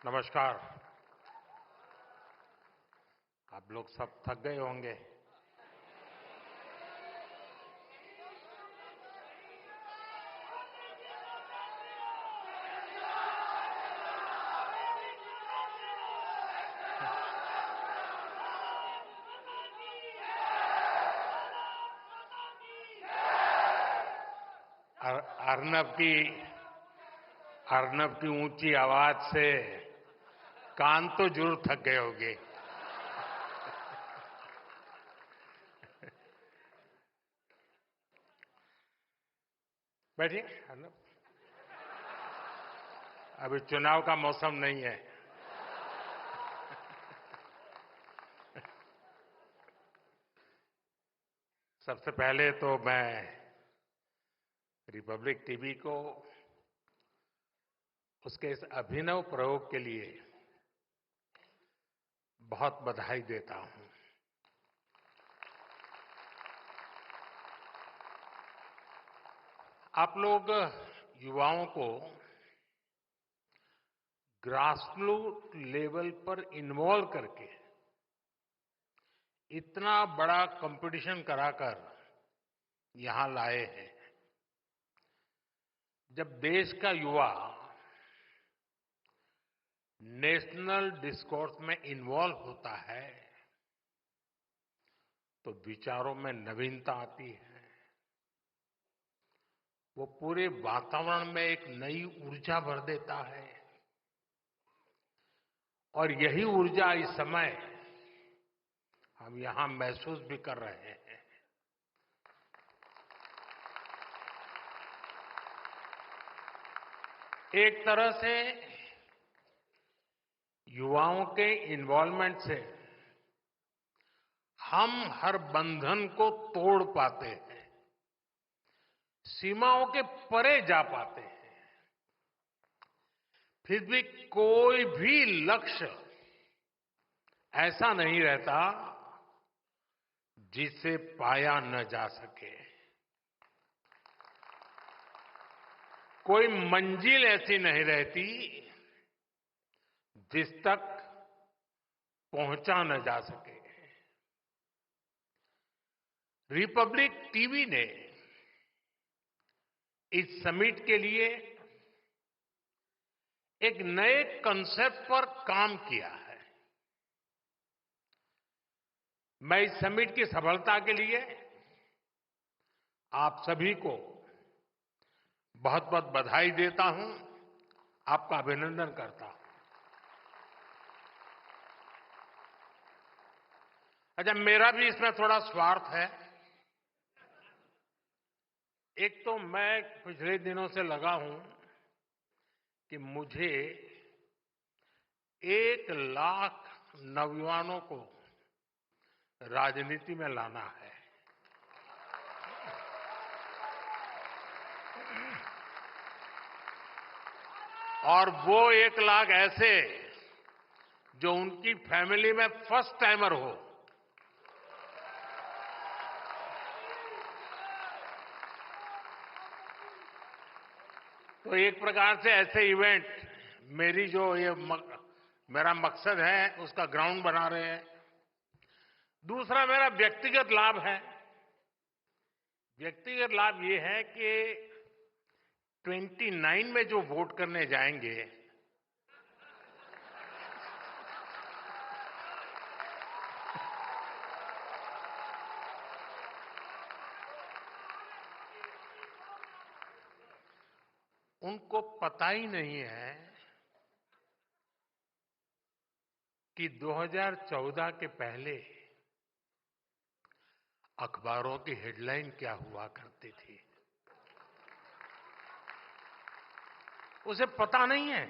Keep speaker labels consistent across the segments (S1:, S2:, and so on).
S1: नमस्कार। आप लोग सब थक गए होंगे। अर्नब की अर्नब की ऊंची आवाज से कान तो जरूर थक गए होंगे। बैठिए अर्नब, अभी चुनाव का मौसम नहीं है। सबसे पहले तो मैं रिपब्लिक टीवी को उसके इस अभिनव प्रयोग के लिए बहुत बधाई देता हूं। आप लोग युवाओं को ग्रासरूट लेवल पर इन्वॉल्व करके इतना बड़ा कंपटीशन कराकर यहां लाए हैं। जब देश का युवा नेशनल डिस्कोर्स में इन्वॉल्व होता है तो विचारों में नवीनता आती है। वो पूरे वातावरण में एक नई ऊर्जा भर देता है और यही ऊर्जा इस समय हम यहां महसूस भी कर रहे हैं। एक तरह से युवाओं के इन्वॉल्वमेंट से हम हर बंधन को तोड़ पाते हैं, सीमाओं के परे जा पाते हैं। फिर भी कोई भी लक्ष्य ऐसा नहीं रहता जिसे पाया न जा सके। कोई मंजिल ऐसी नहीं रहती जिस तक पहुंचा न जा सके। रिपब्लिक टीवी ने इस समिट के लिए एक नए कंसेप्ट पर काम किया है। मैं इस समिट की सफलता के लिए आप सभी को बहुत बहुत बधाई देता हूं, आपका अभिनंदन करता हूं। अच्छा, मेरा भी इसमें थोड़ा स्वार्थ है। एक तो मैं पिछले दिनों से लगा हूं कि मुझे 1 लाख नौजवानों को राजनीति में लाना है। और वो 1 लाख ऐसे जो उनकी फैमिली में फर्स्ट टाइमर हो। तो एक प्रकार से ऐसे इवेंट मेरी जो मेरा मकसद है उसका ग्राउंड बना रहे हैं। दूसरा मेरा व्यक्तिगत लाभ है। व्यक्तिगत लाभ ये है कि 29 में जो वोट करने जाएंगे उनको पता ही नहीं है कि 2014 के पहले अखबारों की हेडलाइन क्या हुआ करती थी। उसे पता नहीं है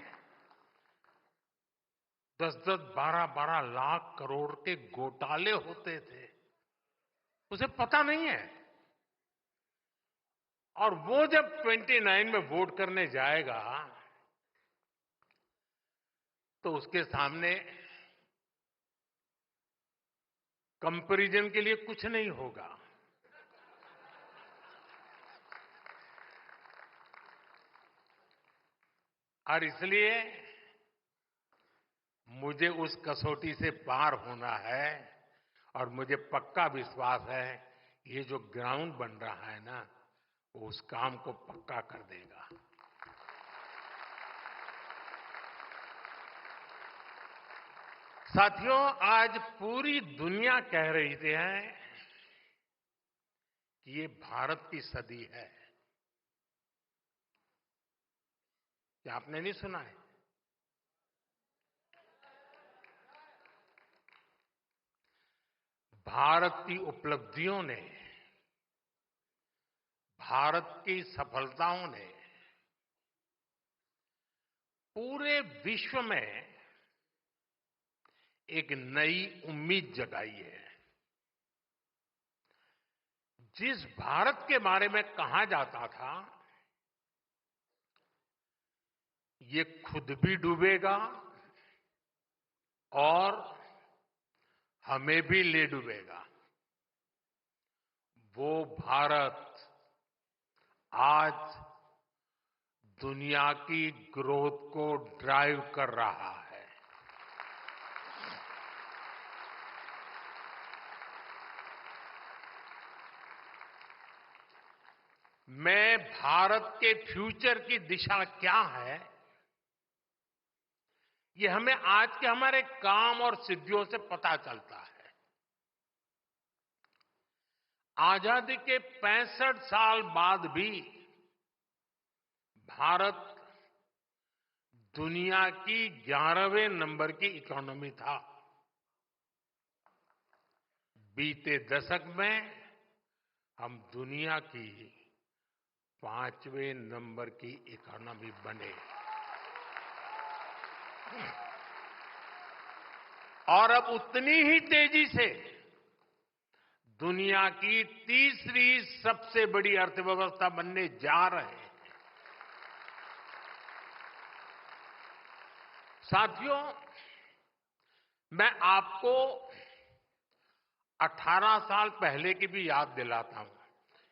S1: 10-10, 12-12 लाख करोड़ के घोटाले होते थे। उसे पता नहीं है। और वो जब 29 में वोट करने जाएगा तो उसके सामने कंपैरिजन के लिए कुछ नहीं होगा। और इसलिए
S2: मुझे उस कसौटी से पार होना है और मुझे पक्का विश्वास है ये जो ग्राउंड बन रहा है ना, वो उस काम को पक्का कर देगा। साथियों, आज पूरी दुनिया कह रही है कि ये भारत की सदी है। क्या आपने नहीं सुना है? भारत की उपलब्धियों ने, भारत की सफलताओं ने पूरे विश्व में एक नई उम्मीद जगाई है। जिस भारत के बारे में कहा जाता था ये खुद भी डूबेगा और हमें भी ले डूबेगा, वो भारत आज दुनिया की ग्रोथ को ड्राइव कर रहा है। मैं भारत के फ्यूचर की दिशा क्या है, ये हमें आज के हमारे काम और सिद्धियों से पता चलता है। आजादी के 65 साल बाद भी भारत दुनिया की 11वें नंबर की इकोनॉमी था। बीते दशक में हम दुनिया की 5वें नंबर की इकोनॉमी बने और अब उतनी ही तेजी से दुनिया की तीसरी सबसे बड़ी अर्थव्यवस्था बनने जा रहे हैं। साथियों, मैं आपको 18 साल पहले की भी याद दिलाता हूं।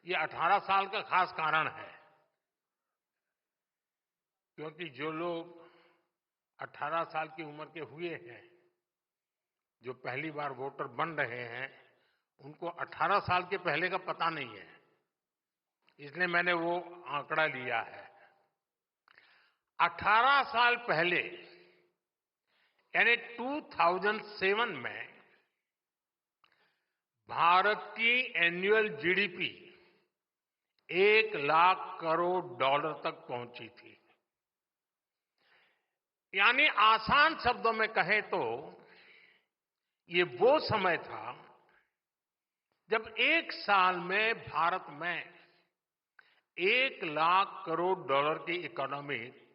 S2: ये 18 साल का खास कारण है क्योंकि जो लोग 18 साल की उम्र के हुए हैं, जो पहली बार वोटर बन रहे हैं, उनको 18 साल के पहले का पता नहीं है, इसलिए मैंने वो आंकड़ा लिया है। 18 साल पहले यानी 2007 में भारत की annual GDP 1 lakh crore dollar तक पहुंची थी। यानी आसान शब्दों में कहें तो ये वो समय था जब एक साल में भारत में 1 लाख करोड़ डॉलर की इकोनॉमिक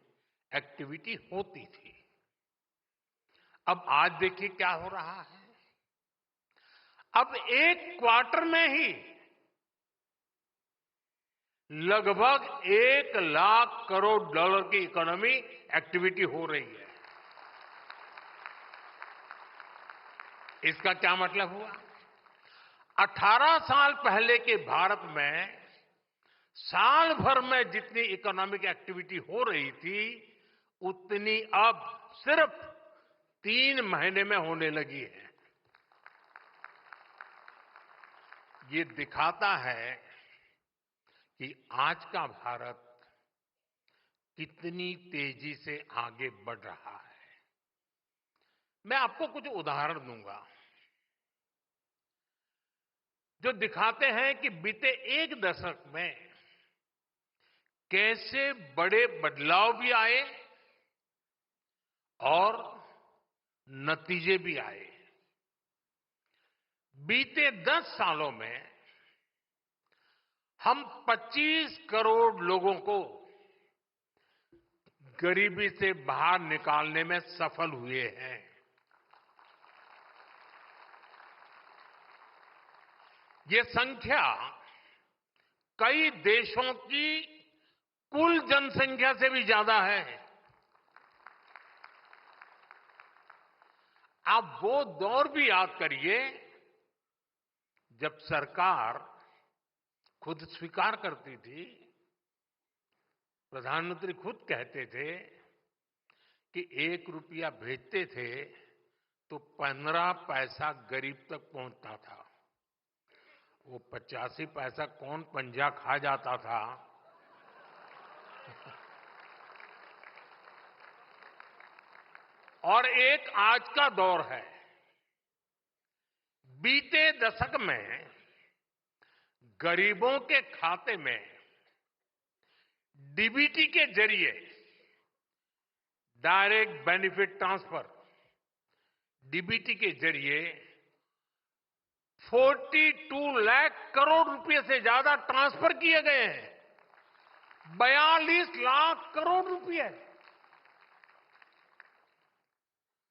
S2: एक्टिविटी होती थी। अब आज देखिए क्या हो रहा है। अब एक क्वार्टर में ही लगभग 1 लाख करोड़ डॉलर की इकोनॉमी एक्टिविटी हो रही है। इसका क्या मतलब हुआ? 18 साल पहले के भारत में साल भर में जितनी इकोनॉमिक एक्टिविटी हो रही थी उतनी अब सिर्फ 3 महीने में होने लगी है। ये दिखाता है कि आज का भारत कितनी तेजी से आगे बढ़ रहा है। मैं आपको कुछ उदाहरण दूंगा जो दिखाते हैं कि बीते एक दशक में कैसे बड़े बदलाव भी आए और नतीजे भी आए। बीते 10 सालों में हम 25 करोड़ लोगों को गरीबी से बाहर निकालने में सफल हुए हैं। ये संख्या कई देशों की कुल जनसंख्या से भी ज्यादा है। आप वो दौर भी याद करिए जब सरकार खुद स्वीकार करती थी, प्रधानमंत्री खुद कहते थे कि 1 रुपया भेजते थे
S1: तो 15 पैसा गरीब तक पहुंचता था। वो 85 पैसा कौन पंजा खा जाता था। और एक आज का दौर है। बीते दशक में गरीबों के खाते में डीबीटी के जरिए डायरेक्ट बेनिफिट ट्रांसफर, डीबीटी के जरिए 42 लाख करोड़ रुपए से ज्यादा ट्रांसफर किए गए हैं। 42 लाख करोड़ रुपए।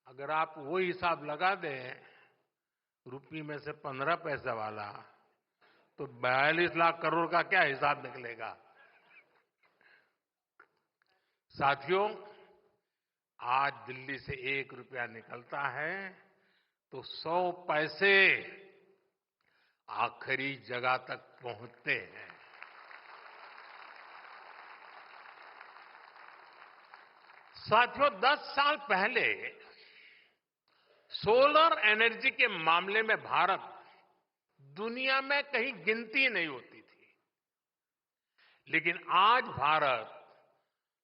S1: अगर आप वो हिसाब लगा दें रुपये में से 15 पैसा वाला, तो 42 लाख करोड़ का क्या हिसाब निकलेगा। साथियों, आज दिल्ली से 1 रुपया निकलता है तो 100 पैसे आखिरी जगह तक पहुंचते हैं। साथियों, 10 साल पहले सोलर एनर्जी के मामले में भारत दुनिया में कहीं गिनती नहीं होती थी। लेकिन आज भारत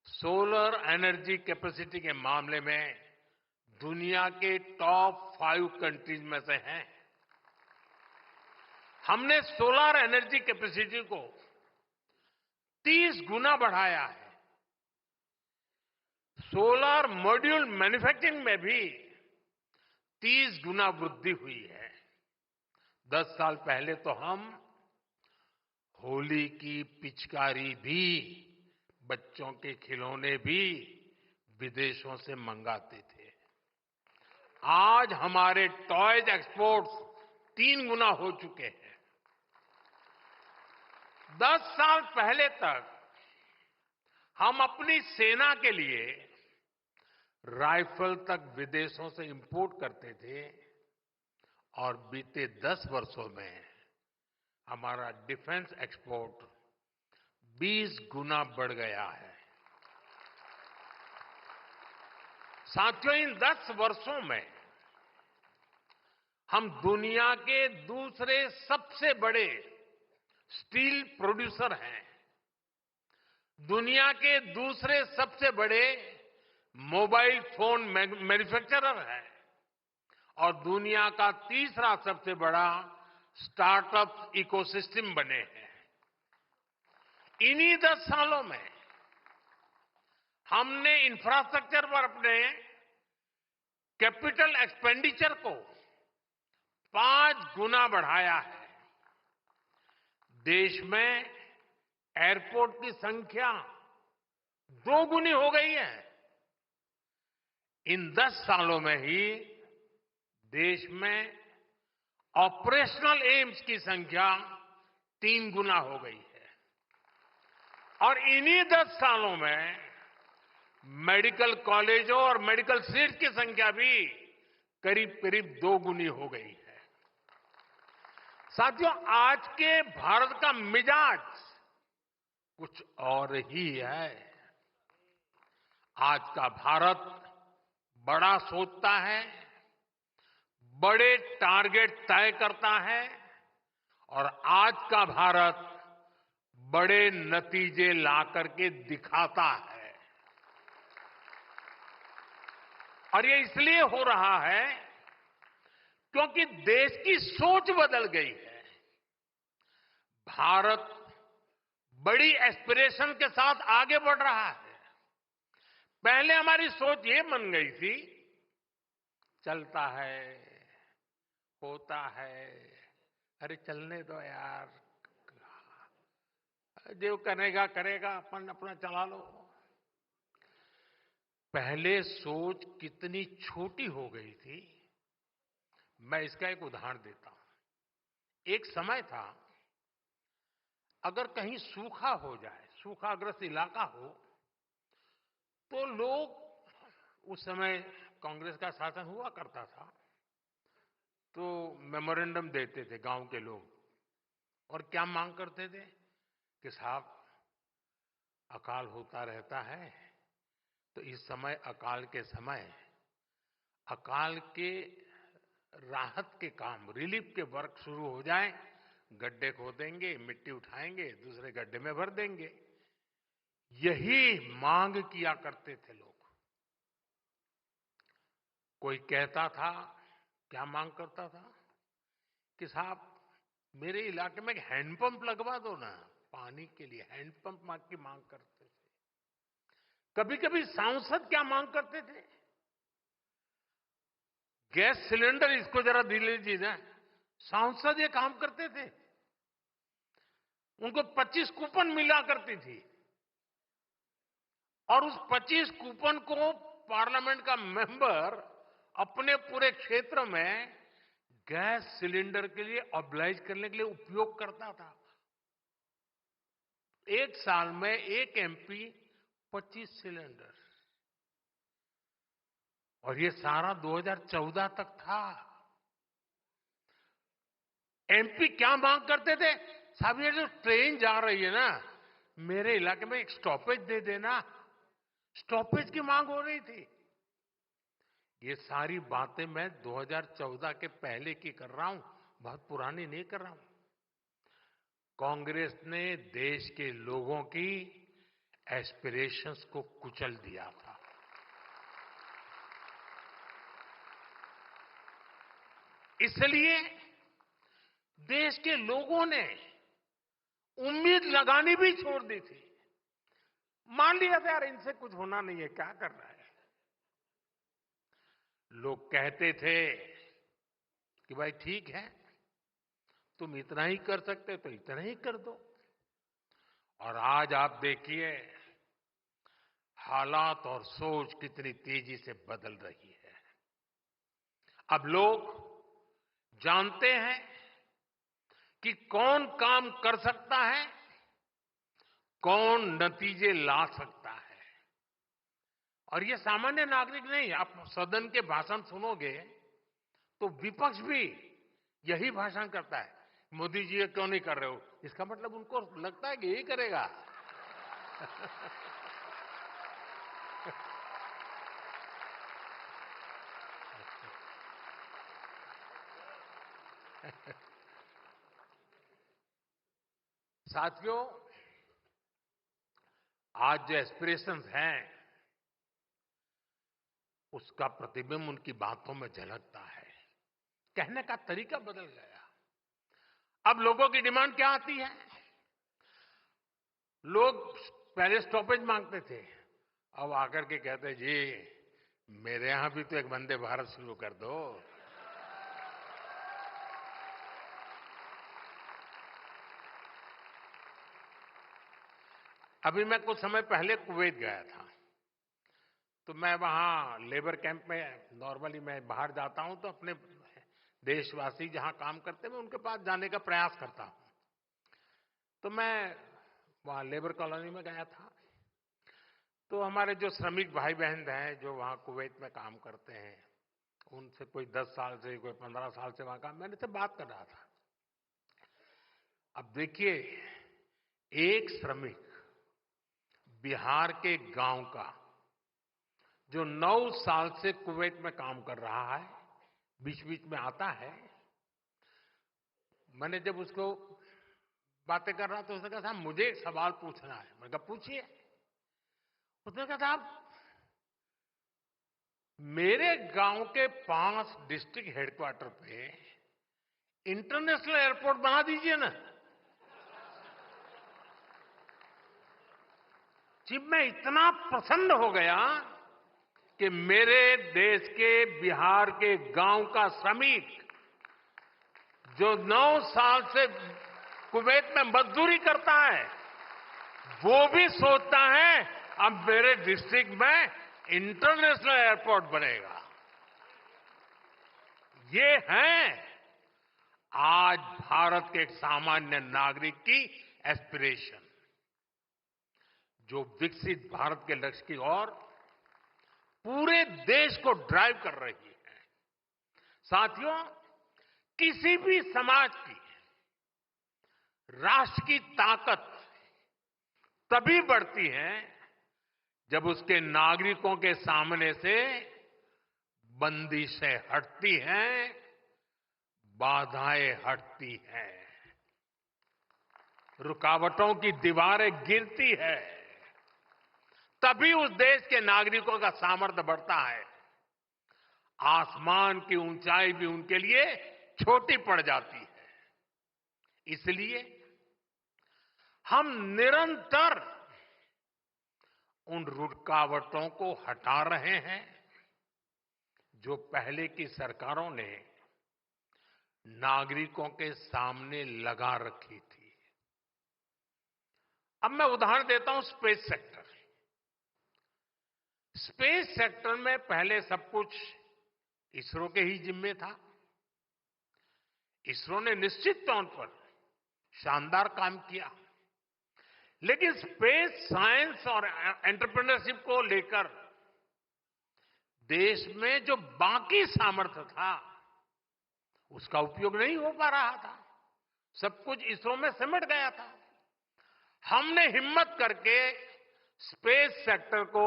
S1: सोलर एनर्जी कैपेसिटी के मामले में दुनिया के टॉप 5 कंट्रीज में से है। हमने सोलर एनर्जी कैपेसिटी को 30 गुना बढ़ाया है। सोलर मॉड्यूल मैन्युफैक्चरिंग में भी 30 गुना वृद्धि हुई है। 10 साल पहले तो हम होली की पिचकारी भी, बच्चों के खिलौने भी विदेशों से मंगाते थे। आज हमारे टॉयज एक्सपोर्ट्स 3 गुना हो चुके हैं। 10 साल पहले तक हम अपनी सेना के लिए राइफल तक विदेशों से इंपोर्ट करते थे और बीते 10 वर्षों में हमारा डिफेंस एक्सपोर्ट 20 गुना बढ़ गया है। साथियों, इन 10 वर्षों में हम दुनिया के दूसरे सबसे बड़े स्टील प्रोड्यूसर हैं, दुनिया के दूसरे सबसे बड़े मोबाइल फोन मैन्युफैक्चरर है और दुनिया का तीसरा सबसे बड़ा स्टार्टअप इकोसिस्टम बने हैं। इन्हीं 10 सालों में हमने इंफ्रास्ट्रक्चर पर अपने कैपिटल एक्सपेंडिचर को 5 गुना बढ़ाया है। देश में एयरपोर्ट की संख्या 2 गुनी हो गई है। इन 10 सालों में ही देश में ऑपरेशनल एम्स की संख्या 3 गुना हो गई है और इन्हीं 10 सालों में मेडिकल कॉलेजों और मेडिकल सीट्स की संख्या भी करीब करीब 2 गुनी हो गई है। साथियों, आज के भारत का मिजाज कुछ और ही है। आज का भारत बड़ा सोचता है, बड़े टारगेट तय करता है और आज का भारत बड़े नतीजे ला करके दिखाता है। और ये इसलिए हो रहा है क्योंकि देश की सोच बदल गई है। भारत बड़ी एस्पिरेशन के साथ आगे बढ़ रहा है। पहले हमारी सोच ये बन गई थी, चलता है, होता है, अरे चलने दो यार, जो करेगा करेगा, अपन अपना चला लो। पहले सोच कितनी छोटी हो गई थी। मैं इसका एक उदाहरण देता हूं। एक समय था, अगर कहीं सूखा हो जाए, सूखाग्रस्त इलाका हो, तो लोग, उस समय कांग्रेस का शासन हुआ करता था, तो मेमोरेंडम देते थे गांव के लोग और क्या मांग करते थे कि साहब अकाल होता रहता है, तो इस समय अकाल के समय अकाल के राहत के काम, रिलीफ के वर्क शुरू हो जाए, गड्ढे खोदेंगे, मिट्टी उठाएंगे, दूसरे गड्ढे में भर देंगे। यही मांग किया करते थे लोग। कोई कहता था, क्या मांग करता था कि साहब मेरे इलाके में एक हैंडपंप लगवा दो ना, पानी के लिए हैंडपंप की मांग करते थे। कभी कभी सांसद क्या मांग करते थे, गैस सिलेंडर इसको जरा दिल लीजिए ना। सांसद ये काम करते थे, उनको 25 कूपन मिला करती थी और उस 25 कूपन को पार्लियामेंट का मेंबर अपने पूरे क्षेत्र में गैस सिलेंडर के लिए ऑब्लाइज करने के लिए उपयोग करता था। एक साल में एक एमपी 25 सिलेंडर, और ये सारा 2014 तक था। एमपी क्या मांग करते थे, साहब ये जो ट्रेन जा रही है ना, मेरे इलाके में एक स्टॉपेज दे देना। स्टॉपेज की मांग हो रही थी। ये सारी बातें मैं 2014 के पहले की कर रहा हूं, बहुत पुरानी नहीं कर रहा हूं। कांग्रेस ने देश के लोगों की एस्पिरेशंस को कुचल दिया था। इसलिए देश के लोगों ने उम्मीद लगानी भी छोड़ दी थी। मान लिया था यार इनसे कुछ होना नहीं है, क्या कर रहा है। लोग कहते थे कि भाई ठीक है, तुम इतना ही कर सकते तो इतना ही कर दो। और आज आप देखिए हालात और सोच कितनी तेजी से बदल रही है। अब लोग जानते हैं कि कौन काम कर सकता है, कौन नतीजे ला सकता है। और ये सामान्य नागरिक नहीं, आप सदन के भाषण सुनोगे तो विपक्ष भी यही भाषण करता है, मोदी जी ये क्यों नहीं कर रहे हो। इसका मतलब उनको लगता है कि यही करेगा। साथियों, आज जो एस्पिरेशंस हैं उसका प्रतिबिंब उनकी बातों में झलकता है। कहने का तरीका बदल गया। अब लोगों की डिमांड क्या आती है, लोग पहले स्टॉपेज मांगते थे, अब आकर के कहते जी मेरे यहां भी तो एक वंदे भारत शुरू कर दो। अभी मैं कुछ समय पहले कुवैत गया था, तो मैं वहां लेबर कैंप में, नॉर्मली मैं बाहर जाता हूं तो अपने देशवासी जहां काम करते हैं मैं उनके पास जाने का प्रयास करता हूं। तो मैं वहां लेबर कॉलोनी में गया था, तो हमारे जो श्रमिक भाई बहन हैं जो वहां कुवैत में काम करते हैं, उनसे कोई 10 साल से, कोई 15 साल से वहां काम, मैंने से बात कर रहा था। अब देखिए, एक श्रमिक बिहार के गांव का जो 9 साल से कुवैत में काम कर रहा है, बीच बीच में आता है। मैंने जब उसको बातें कर रहा तो उसने कहा साहब मुझे एक सवाल पूछना है। मैंने कहा पूछिए। उसने कहा साहब मेरे गांव के 5 डिस्ट्रिक्ट हेडक्वार्टर पे इंटरनेशनल एयरपोर्ट बना दीजिए ना। जी मैं इतना प्रसन्न हो गया कि मेरे देश के बिहार के गांव का श्रमिक जो 9 साल से कुवैत में मजदूरी करता है, वो भी सोचता है अब मेरे डिस्ट्रिक्ट में इंटरनेशनल एयरपोर्ट बनेगा। ये है आज भारत के एक सामान्य नागरिक की एस्पिरेशन, जो विकसित भारत के लक्ष्य की ओर पूरे देश को ड्राइव कर रही है। साथियों, किसी भी समाज की, राष्ट्र की ताकत तभी बढ़ती है जब उसके नागरिकों के सामने से बंदिशें हटती हैं, बाधाएं हटती हैं, रुकावटों की दीवारें गिरती है, तभी उस देश के नागरिकों का सामर्थ्य बढ़ता है। आसमान की ऊंचाई भी उनके लिए छोटी पड़ जाती है। इसलिए हम निरंतर उन रुकावटों को हटा रहे हैं जो पहले की सरकारों ने नागरिकों के सामने लगा रखी थी। अब मैं उदाहरण देता हूं स्पेस सेक्टर। स्पेस सेक्टर में पहले सब कुछ इसरो के ही जिम्मे था। इसरो ने निश्चित तौर पर शानदार काम किया, लेकिन स्पेस साइंस और एंटरप्रेन्योरशिप को लेकर देश में जो बाकी सामर्थ्य था उसका उपयोग नहीं हो पा रहा था। सब कुछ इसरो में सिमट गया था। हमने हिम्मत करके स्पेस सेक्टर को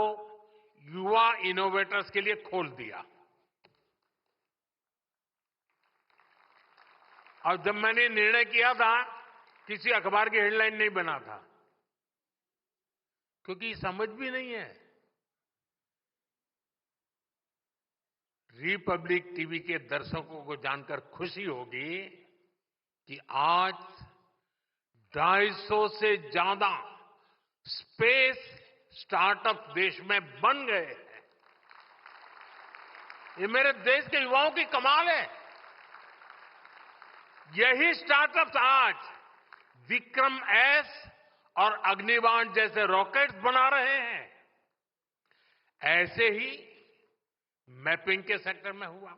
S1: युवा इनोवेटर्स के लिए खोल दिया। और जब मैंने निर्णय किया था, किसी अखबार की हेडलाइन नहीं बना था, क्योंकि समझ भी नहीं है। रिपब्लिक टीवी के दर्शकों को जानकर खुशी होगी कि आज 250 से ज्यादा स्पेस स्टार्टअप देश में बन गए हैं। ये मेरे देश के युवाओं की कमाल है। यही स्टार्टअप्स आज विक्रम एस और अग्निबाण जैसे रॉकेट्स बना रहे हैं। ऐसे ही मैपिंग के सेक्टर में हुआ।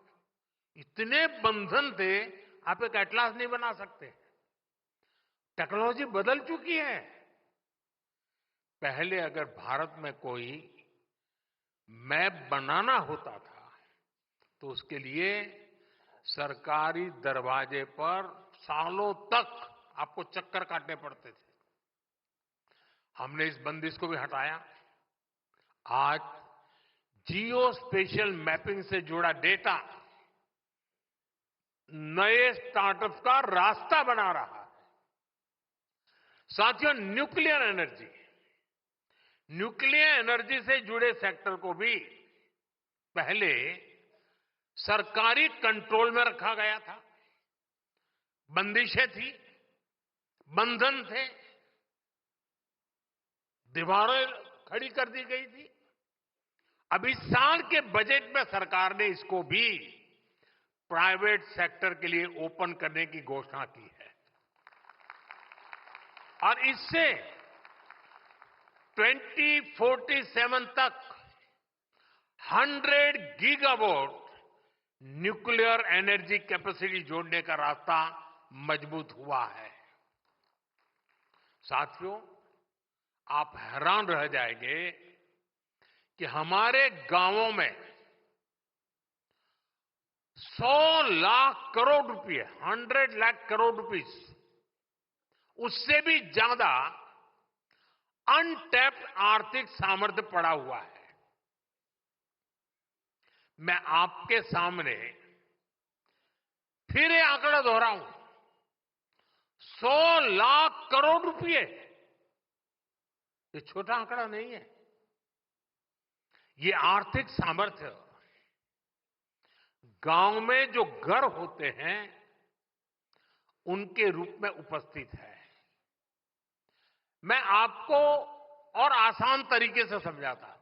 S1: इतने बंधन थे, आप एक एटलास नहीं बना सकते। टेक्नोलॉजी बदल चुकी है। पहले अगर भारत में कोई मैप बनाना होता था तो उसके लिए सरकारी दरवाजे पर सालों तक आपको चक्कर काटने पड़ते थे। हमने इस बंदिश को भी हटाया। आज जियो स्पेशियल मैपिंग से जुड़ा डेटा नए स्टार्टअप्स का रास्ता बना रहा है। साथियों, न्यूक्लियर एनर्जी से जुड़े सेक्टर को भी पहले सरकारी कंट्रोल में रखा गया था। बंदिशें थी, बंधन थे, दीवारें खड़ी कर दी गई थी। अब इस साल के बजट में सरकार ने इसको भी प्राइवेट सेक्टर के लिए ओपन करने की घोषणा की है। और इससे 2047 तक 100 गीगावाट न्यूक्लियर एनर्जी कैपेसिटी जोड़ने का रास्ता मजबूत हुआ है। साथियों, आप हैरान रह जाएंगे कि हमारे गांवों में 100 लाख करोड़ रुपए, 100 लाख करोड़ रुपीस, उससे भी ज्यादा अनटैप्ड आर्थिक सामर्थ्य पड़ा हुआ है। मैं आपके सामने फिर ये आंकड़ा दोहराऊं, 100 लाख करोड़ रुपए, ये छोटा आंकड़ा नहीं है। ये आर्थिक सामर्थ्य गांव में जो घर होते हैं उनके रूप में उपस्थित है। मैं आपको और आसान तरीके से समझाता हूं।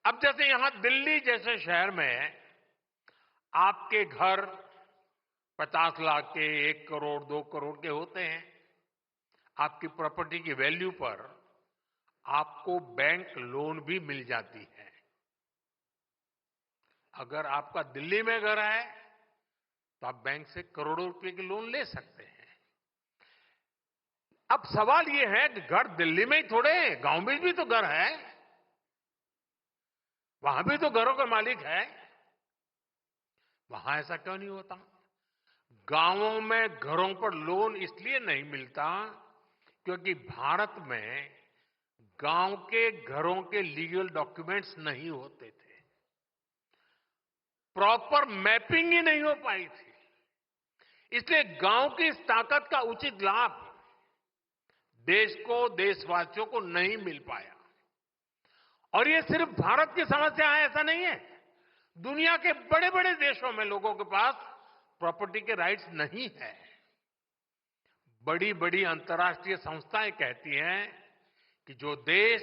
S1: अब जैसे यहां दिल्ली जैसे शहर में आपके घर 50 लाख के, 1 करोड़, 2 करोड़ के होते हैं। आपकी प्रॉपर्टी की वैल्यू पर आपको बैंक लोन भी मिल जाती है। अगर आपका दिल्ली में घर है तो आप बैंक से करोड़ों रुपए के लोन ले सकते हैं। अब सवाल यह है कि घर दिल्ली में ही थोड़े, गांव में भी तो घर है, वहां भी तो घरों का मालिक है। वहां ऐसा क्यों नहीं होता? गांवों में घरों पर लोन इसलिए नहीं मिलता क्योंकि भारत में गांव के घरों के लीगल डॉक्यूमेंट्स नहीं होते थे। प्रॉपर मैपिंग ही नहीं हो पाई थी। इसलिए गांव की इस ताकत का उचित लाभ देश को, देशवासियों को नहीं मिल पाया। और ये सिर्फ भारत की समस्या है ऐसा नहीं है। दुनिया के बड़े बड़े देशों में लोगों के पास प्रॉपर्टी के राइट्स नहीं है। बड़ी बड़ी अंतर्राष्ट्रीय संस्थाएं कहती हैं कि जो देश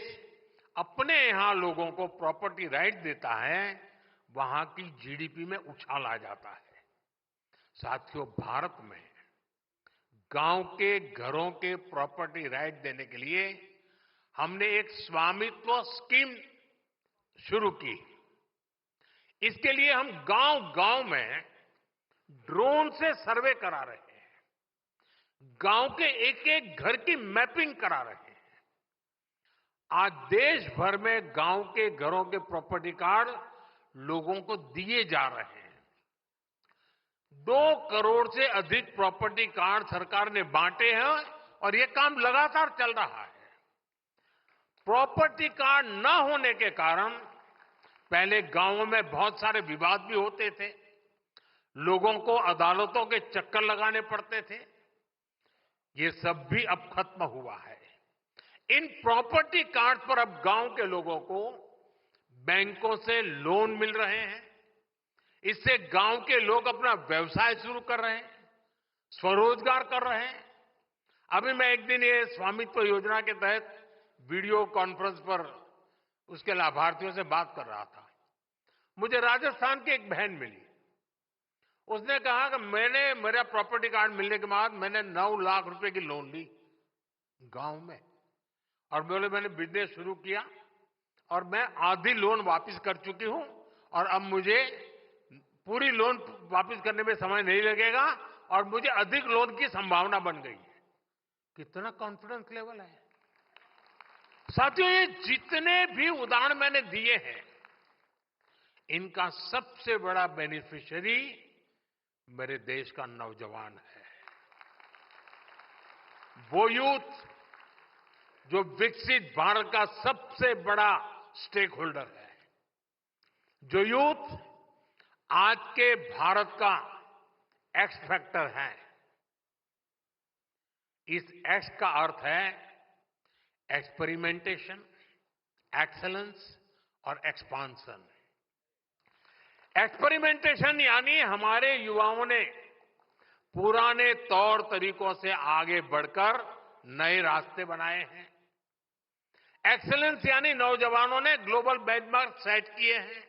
S1: अपने यहां लोगों को प्रॉपर्टी राइट देता है, वहां की जीडीपी में उछाल आ जाता है। साथियों, भारत में गांव के घरों के प्रॉपर्टी राइट देने के लिए हमने एक स्वामित्व स्कीम शुरू की। इसके लिए हम गांव-गांव में ड्रोन से सर्वे करा रहे हैं। गांव के एक एक घर की मैपिंग करा रहे हैं। आज देश भर में गांव के घरों के प्रॉपर्टी कार्ड लोगों को दिए जा रहे हैं। 2 करोड़ से अधिक प्रॉपर्टी कार्ड सरकार ने बांटे हैं और ये काम लगातार चल रहा है। प्रॉपर्टी कार्ड न होने के कारण पहले गांवों में बहुत सारे विवाद भी होते थे। लोगों को अदालतों के चक्कर लगाने पड़ते थे। ये सब भी अब खत्म हुआ है। इन प्रॉपर्टी कार्ड पर अब गांव के लोगों को बैंकों से लोन मिल रहे हैं। इससे गांव के लोग अपना व्यवसाय शुरू कर रहे हैं, स्वरोजगार कर रहे हैं। अभी मैं एक दिन ये स्वामित्व योजना के तहत वीडियो कॉन्फ्रेंस पर उसके लाभार्थियों से बात कर रहा था। मुझे राजस्थान की एक बहन मिली। उसने कहा कि मेरा प्रॉपर्टी कार्ड मिलने के बाद मैंने 9 लाख रुपए की लोन ली गांव में, और बोले मैंने बिजनेस शुरू किया और मैं आधी लोन वापस कर चुकी हूं और अब मुझे पूरी लोन वापस करने में समय नहीं लगेगा और मुझे अधिक लोन की संभावना बन गई है। कितना कॉन्फिडेंस लेवल है साथियों। ये जितने भी उदाहरण मैंने दिए हैं, इनका सबसे बड़ा बेनिफिशियरी मेरे देश का नौजवान है। वो यूथ जो विकसित भारत का सबसे बड़ा स्टेक होल्डर है। जो यूथ आज के भारत का एक्स फैक्टर है। इस एक्स का अर्थ है एक्सपेरिमेंटेशन, एक्सेलेंस और एक्सपांशन। एक्सपेरिमेंटेशन यानी हमारे युवाओं ने पुराने तौर तरीकों से आगे बढ़कर नए रास्ते बनाए हैं। एक्सेलेंस यानी नौजवानों ने ग्लोबल बेंचमार्क सेट किए हैं।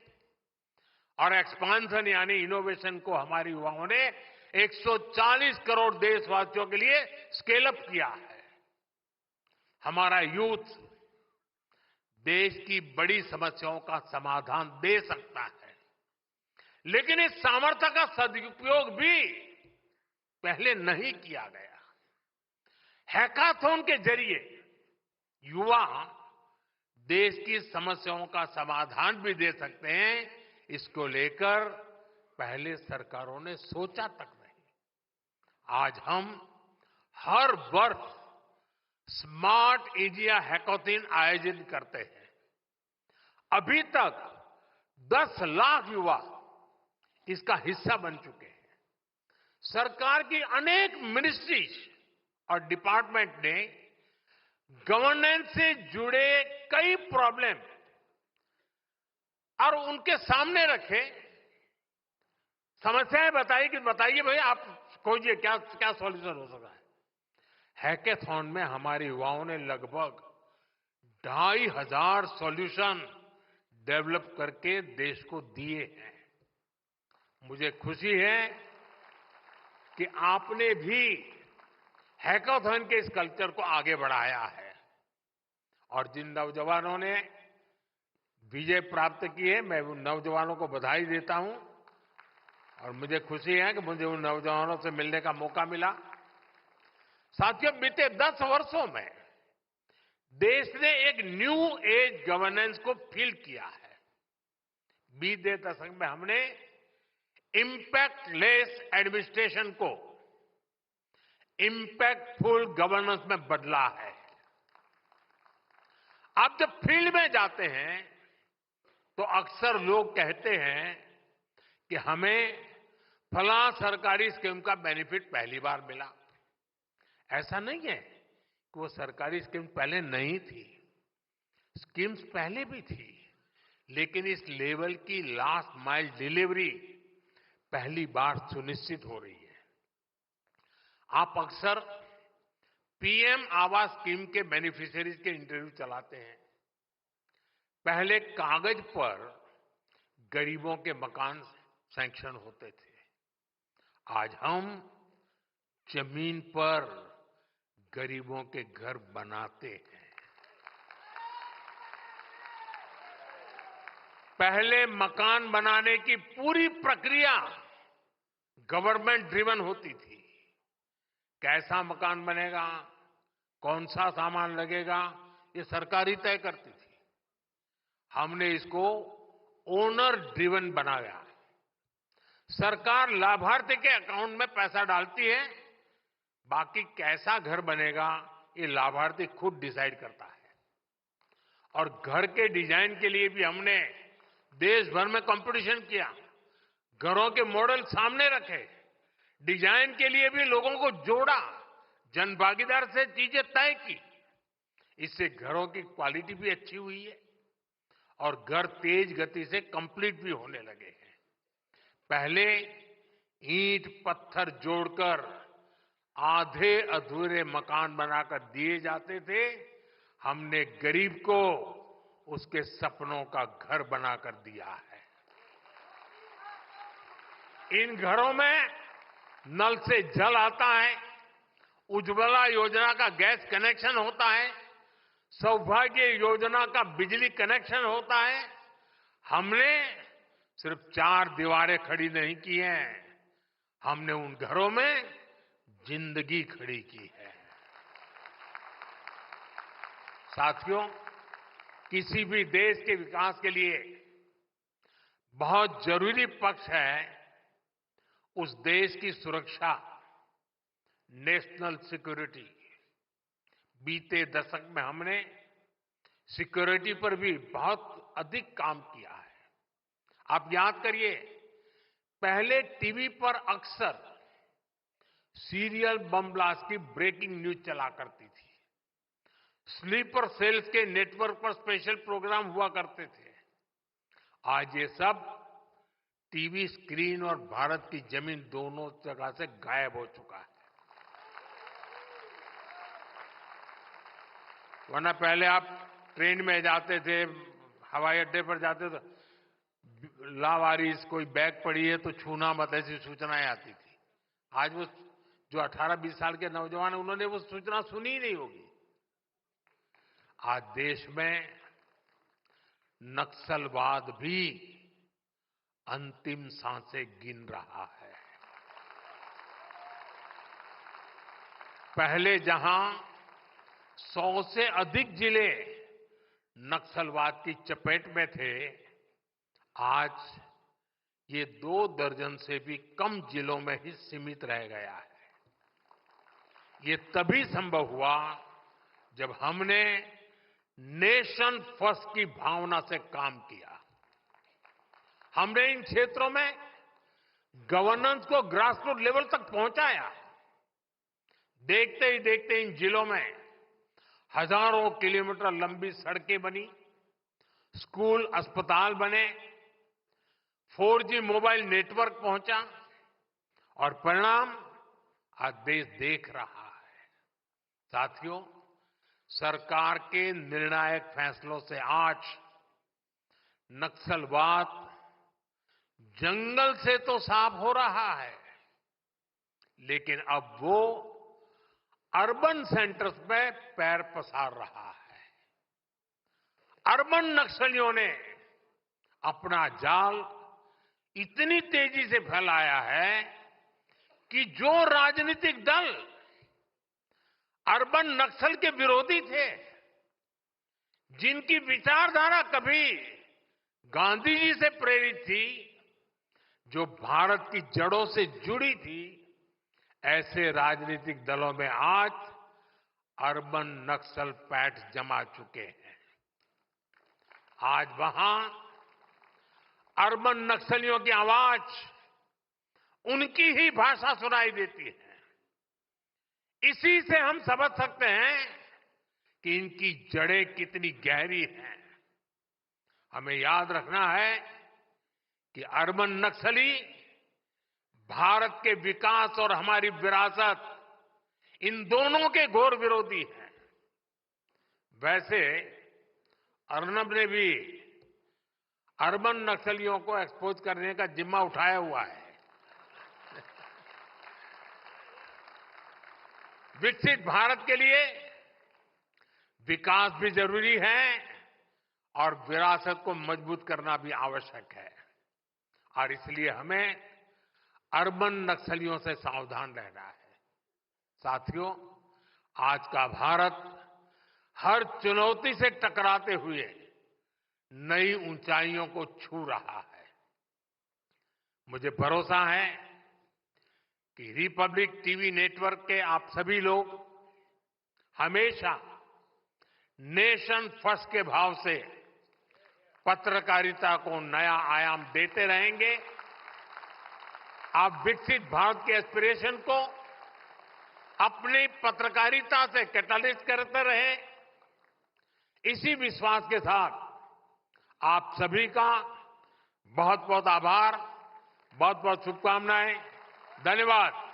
S1: और एक्सपांशन यानी इनोवेशन को हमारे युवाओं ने 140 करोड़ देशवासियों के लिए स्केल अप किया है। हमारा यूथ देश की बड़ी समस्याओं का समाधान दे सकता है, लेकिन इस सामर्थ्य का सदुपयोग भी पहले नहीं किया गया। हैकाथॉन के जरिए युवा देश की समस्याओं का समाधान भी दे सकते हैं। इसको लेकर पहले सरकारों ने सोचा तक नहीं। आज हम हर वर्ष स्मार्ट इंडिया हैकाथॉन आयोजित करते हैं। अभी तक 10 लाख युवा इसका हिस्सा बन चुके हैं। सरकार की अनेक मिनिस्ट्रीज और डिपार्टमेंट ने गवर्नेंस से जुड़े कई प्रॉब्लम और उनके सामने रखे, समस्याएं बताई कि बताइए भाई आप खोजिए क्या क्या सॉल्यूशन हो सकता है। हैकाथॉन में हमारे युवाओं ने लगभग 2500 सॉल्यूशन डेवलप करके देश को दिए हैं। मुझे खुशी है कि आपने भी हैकाथॉन के इस कल्चर को आगे बढ़ाया है और जिन नौजवानों ने विजय प्राप्त की है, मैं उन नौजवानों को बधाई देता हूं और मुझे खुशी है कि मुझे उन नौजवानों से मिलने का मौका मिला। साथियों, बीते 10 वर्षों में देश ने एक न्यू एज गवर्नेंस को फील किया है। बीते दशक में हमने इम्पैक्ट लेस एडमिनिस्ट्रेशन को इम्पैक्टफुल गवर्नेंस में बदला है। आप जब फील्ड में जाते हैं तो अक्सर लोग कहते हैं कि हमें फला सरकारी स्कीम का बेनिफिट पहली बार मिला। ऐसा नहीं है कि वो सरकारी स्कीम पहले नहीं थी, स्कीम्स पहले भी थी, लेकिन इस लेवल की लास्ट माइल डिलीवरी पहली बार सुनिश्चित हो रही है। आप अक्सर पीएम आवास स्कीम के बेनिफिशियरीज के इंटरव्यू चलाते हैं। पहले कागज पर गरीबों के मकान सैंक्शन होते थे, आज हम जमीन पर गरीबों के घर बनाते हैं। पहले मकान बनाने की पूरी प्रक्रिया गवर्नमेंट ड्रिवन होती थी। कैसा मकान बनेगा, कौन सा सामान लगेगा, ये सरकार ही तय करती थी। हमने इसको ओनर ड्रिवन बनाया। सरकार लाभार्थी के अकाउंट में पैसा डालती है, बाकी कैसा घर बनेगा ये लाभार्थी खुद डिसाइड करता है। और घर के डिजाइन के लिए भी हमने देश भर में कंपटीशन किया, घरों के मॉडल सामने रखे, डिजाइन के लिए भी लोगों को जोड़ा, जनभागीदार से चीजें तय की। इससे घरों की क्वालिटी भी अच्छी हुई है और घर तेज गति से कंप्लीट भी होने लगे हैं। पहले ईंट पत्थर जोड़कर आधे अधूरे मकान बनाकर दिए जाते थे, हमने गरीब को उसके सपनों का घर बनाकर दिया है। इन घरों में नल से जल आता है, उज्ज्वला योजना का गैस कनेक्शन होता है, सौभाग्य योजना का बिजली कनेक्शन होता है। हमने सिर्फ 4 दीवारें खड़ी नहीं की हैं, हमने उन घरों में जिंदगी खड़ी की है। साथियों, किसी भी देश के विकास के लिए बहुत जरूरी पक्ष है उस देश की सुरक्षा, नेशनल सिक्योरिटी। बीते दशक में हमने सिक्योरिटी पर भी बहुत अधिक काम किया है। आप याद करिए, पहले टीवी पर अक्सर सीरियल बम ब्लास्ट की ब्रेकिंग न्यूज चला करती थी, स्लीपर सेल्स के नेटवर्क पर स्पेशल प्रोग्राम हुआ करते थे। आज ये सब टीवी स्क्रीन और भारत की जमीन दोनों जगह से गायब हो चुका है। वरना पहले आप ट्रेन में जाते थे, हवाई अड्डे पर जाते थे, लावारिस कोई बैग पड़ी है तो छूना मत, ऐसी सूचनाएं आती थी। आज वो जो 18-20 साल के नौजवान हैं, उन्होंने वो सूचना सुनी ही नहीं होगी। आज देश में नक्सलवाद भी अंतिम सांसें गिन रहा है। पहले जहां 100 से अधिक जिले नक्सलवाद की चपेट में थे, आज ये 2 दर्जन से भी कम जिलों में ही सीमित रह गया है। ये तभी संभव हुआ जब हमने नेशन फर्स्ट की भावना से काम किया। हमने इन क्षेत्रों में गवर्नेंस को ग्रासरूट लेवल तक पहुंचाया। देखते ही देखते इन जिलों में हजारों किलोमीटर लंबी सड़कें बनी, स्कूल अस्पताल बने, 4G मोबाइल नेटवर्क पहुंचा और परिणाम आज देश देख रहा है। साथियों, सरकार के निर्णायक फैसलों से आज नक्सलवाद जंगल से तो साफ हो रहा है, लेकिन अब वो अर्बन सेंटर्स में पैर पसार रहा है। अर्बन नक्सलियों ने अपना जाल इतनी तेजी से फैलाया है कि जो राजनीतिक दल अर्बन नक्सल के विरोधी थे, जिनकी विचारधारा कभी गांधी जी से प्रेरित थी, जो भारत की जड़ों से जुड़ी थी, ऐसे राजनीतिक दलों में आज अर्बन नक्सल पैठ जमा चुके हैं। आज वहां अर्बन नक्सलियों की आवाज उनकी ही भाषा सुनाई देती है। इसी से हम समझ सकते हैं कि इनकी जड़ें कितनी गहरी हैं। हमें याद रखना है कि अर्बन नक्सली भारत के विकास और हमारी विरासत, इन दोनों के घोर विरोधी हैं। वैसे अर्नब ने भी अर्बन नक्सलियों को एक्सपोज करने का जिम्मा उठाया हुआ है। विकसित भारत के लिए विकास भी जरूरी है और विरासत को मजबूत करना भी आवश्यक है। और इसलिए हमें अर्बन नक्सलियों से सावधान रहना है। साथियों, आज का भारत हर चुनौती से टकराते हुए नई ऊंचाइयों को छू रहा है। मुझे भरोसा है कि रिपब्लिक टीवी नेटवर्क के आप सभी लोग हमेशा नेशन फर्स्ट के भाव से पत्रकारिता को नया आयाम देते रहेंगे। आप विकसित भारत के एस्पिरेशन को अपनी पत्रकारिता से कैटलिस्ट करते रहे। इसी विश्वास के साथ आप सभी का बहुत बहुत आभार, बहुत बहुत शुभकामनाएं। धन्यवाद।